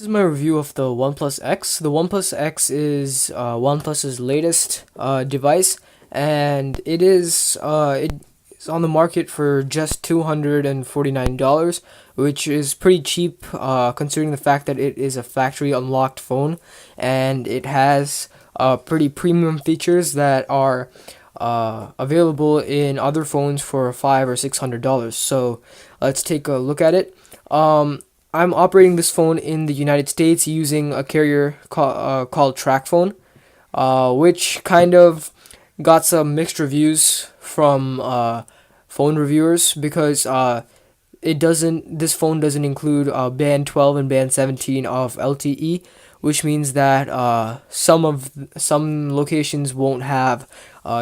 This is my review of the OnePlus X. The OnePlus X is OnePlus's latest device, and it's on the market for just $249, which is pretty cheap considering the fact that it is a factory unlocked phone, and it has pretty premium features that are available in other phones for $500 or $600. So let's take a look at it. I'm operating this phone in the United States using a carrier called Tracfone, which kind of got some mixed reviews from phone reviewers because this phone doesn't include band 12 and band 17 of LTE, which means that some locations won't have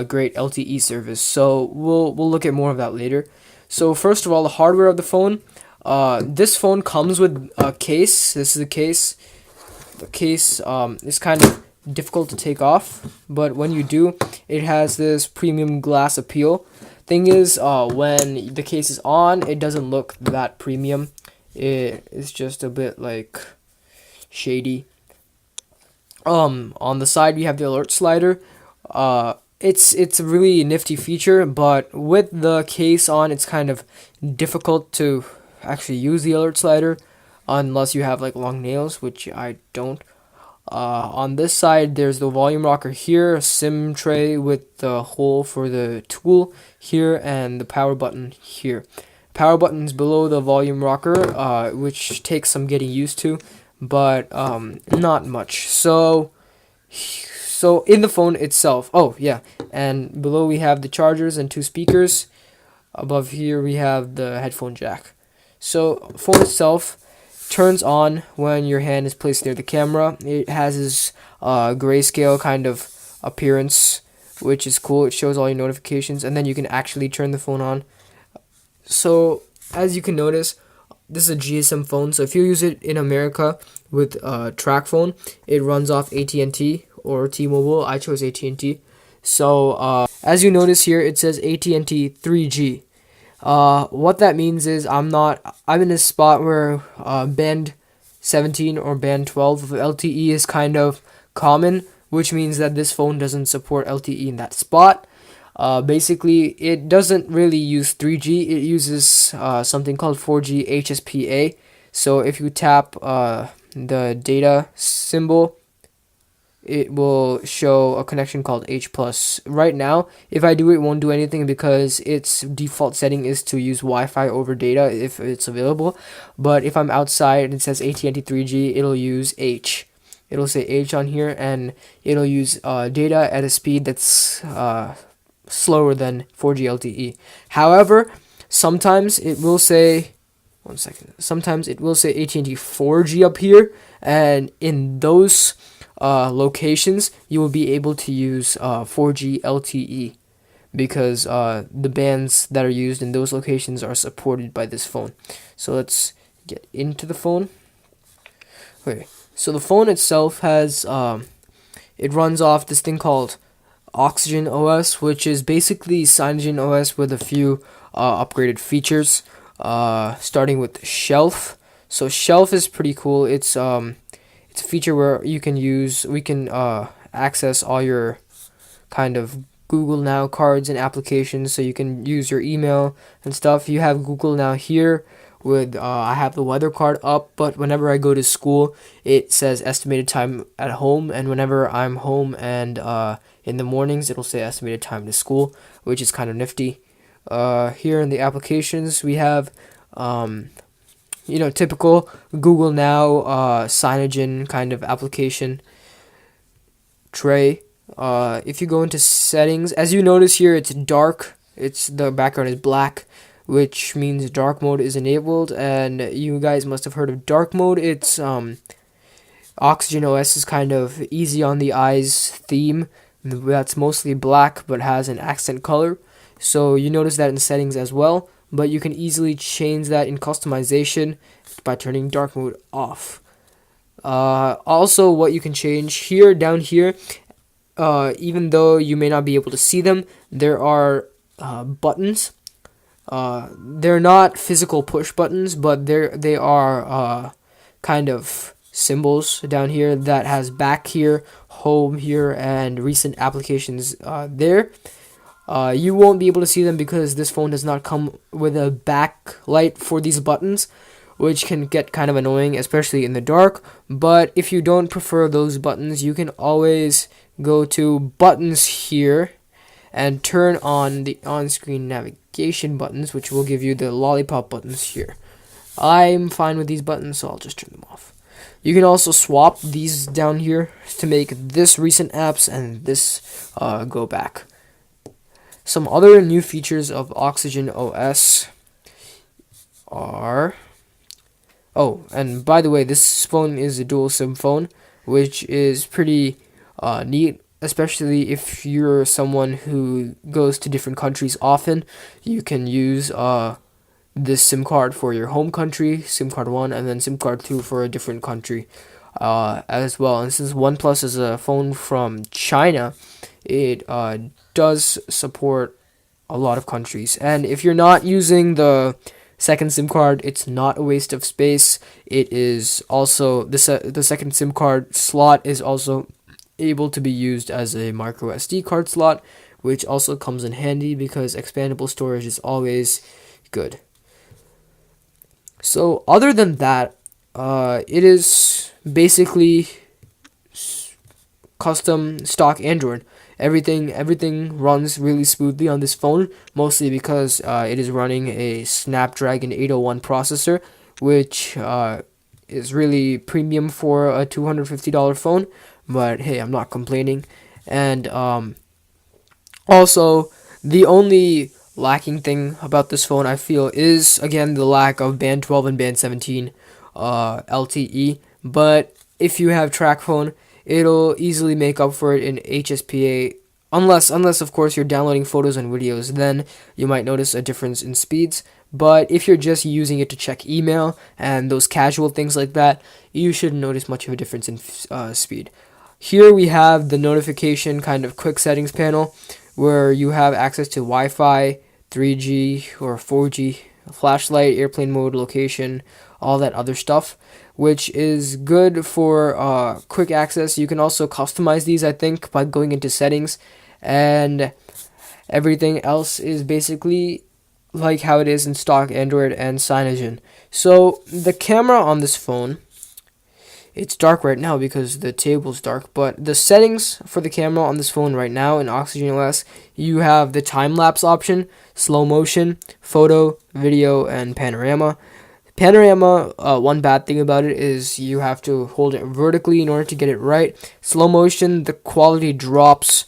great LTE service. So we'll look at more of that later. So first of all, the hardware of the phone. This phone comes with a case. This is the case. The case is kind of difficult to take off, but when you do, it has this premium glass appeal. Thing is, when the case is on, it doesn't look that premium. It's just a bit like shady. On the side we have the alert slider. It's a really nifty feature, but with the case on, it's kind of difficult to actually use the alert slider unless you have like long nails, which I don't. On this side, there's the volume rocker here, a SIM tray with the hole for the tool here, and the power button here. Power button's below the volume rocker, which takes some getting used to, but not much. So in the phone itself, oh yeah, and below we have the chargers and two speakers. Above here we have the headphone jack. So phone itself turns on when your hand is placed near the camera. It has this grayscale kind of appearance, which is cool. It shows all your notifications, and then you can actually turn the phone on. So as you can notice, this is a GSM phone. So if you use it in America with Tracfone, it runs off AT&T or T-Mobile. I chose AT&T. So as you notice here, it says AT&T 3G. What that means is I'm in a spot where band 17 or band 12 of LTE is kind of common, which means that this phone doesn't support LTE in that spot. Basically, it doesn't really use 3G. It uses something called 4G HSPA. So if you tap the data symbol, it will show a connection called H+. Right now, if I do it, won't do anything because its default setting is to use Wi-Fi over data if it's available. But if I'm outside and it says AT&T 3G, it'll use H. It'll say H on here, and it'll use data at a speed that's slower than 4G LTE. However, sometimes it will say, one second, sometimes it will say AT&T 4G up here, and in those locations, you will be able to use 4G LTE because the bands that are used in those locations are supported by this phone. So let's get into the phone. Okay, so the phone itself has it runs off this thing called OxygenOS, which is basically CyberLink with a few upgraded features, starting with Shelf. So Shelf is pretty cool. It's a feature where we can access all your kind of Google Now cards and applications, so you can use your email and stuff. You have Google Now here with I have the weather card up, but whenever I go to school, it says estimated time at home, and whenever I'm home and in the mornings, it'll say estimated time to school, which is kind of nifty. Here in the applications, we have typical Google Now Cyanogen kind of application tray. If you go into settings, as you notice here, it's dark. The background is black, which means dark mode is enabled, and you guys must have heard of dark mode. It's OxygenOS is kind of easy on the eyes theme that's mostly black but has an accent color. So you notice that in settings as well, but you can easily change that in customization by turning dark mode off. Also, what you can change here, down here, even though you may not be able to see them, there are buttons. They're not physical push buttons, but they are kind of symbols down here that has back here, home here, and recent applications there. You won't be able to see them because this phone does not come with a backlight for these buttons, which can get kind of annoying, especially in the dark. But if you don't prefer those buttons, you can always go to buttons here and turn on the on-screen navigation buttons, which will give you the lollipop buttons here. I'm fine with these buttons, so I'll just turn them off. You can also swap these down here to make this recent apps and this go back. Some other new features of OxygenOS are... Oh, and by the way, this phone is a dual SIM phone, which is pretty neat, especially if you're someone who goes to different countries often. You can use this SIM card for your home country, SIM card 1, and then SIM card 2 for a different country as well. And since OnePlus is a phone from China, it does support a lot of countries. And if you're not using the second SIM card, it's not a waste of space. It is also the second SIM card slot is also able to be used as a micro SD card slot, which also comes in handy because expandable storage is always good. So other than that, it is basically custom stock Android. Everything runs really smoothly on this phone, mostly because it is running a Snapdragon 801 processor, which is really premium for a $250 phone, but hey, I'm not complaining. And also, the only lacking thing about this phone, I feel, is again the lack of band 12 and band 17 LTE. But if you have Tracfone, it'll easily make up for it in HSPA, unless of course you're downloading photos and videos, then you might notice a difference in speeds. But if you're just using it to check email and those casual things like that, you shouldn't notice much of a difference in speed. Here we have the notification kind of quick settings panel, where you have access to Wi-Fi, 3G or 4G, flashlight, airplane mode, location, all that other stuff, which is good for quick access. You can also customize these, I think, by going into settings, and everything else is basically like how it is in stock Android and Cyanogen. So the camera on this phone, it's dark right now because the table's dark, but the settings for the camera on this phone right now in OxygenOS, you have the time-lapse option, slow motion, photo, video, and panorama. Panorama, one bad thing about it is you have to hold it vertically in order to get it right. Slow motion, the quality drops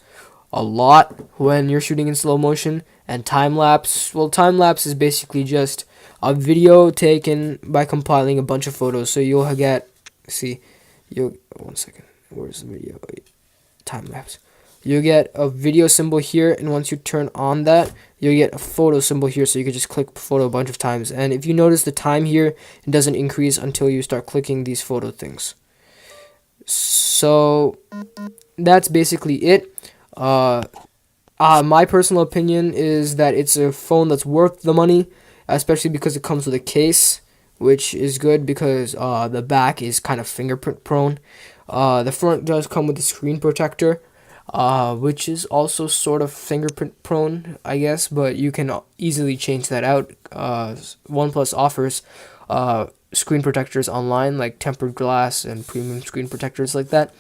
a lot when you're shooting in slow motion. And time-lapse, well, time-lapse is basically just a video taken by compiling a bunch of photos. So you'll get, one second, where's the video? Time-lapse. You get a video symbol here, and once you turn on that, you'll get a photo symbol here, so you can just click photo a bunch of times. And if you notice, the time here, it doesn't increase until you start clicking these photo things. So that's basically it. My personal opinion is that it's a phone that's worth the money, especially because it comes with a case, which is good because the back is kind of fingerprint prone. The front does come with a screen protector, which is also sort of fingerprint prone, I guess, but you can easily change that out. OnePlus offers screen protectors online, like tempered glass and premium screen protectors like that.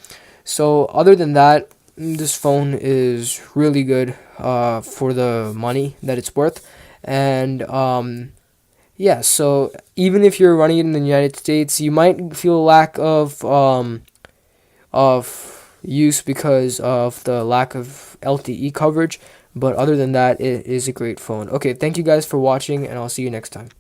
So other than that, this phone is really good for the money that it's worth. And yeah, so even if you're running it in the United States, you might feel a lack of use because of the lack of LTE coverage, but other than that, it is a great phone. Okay, thank you guys for watching, and I'll see you next time.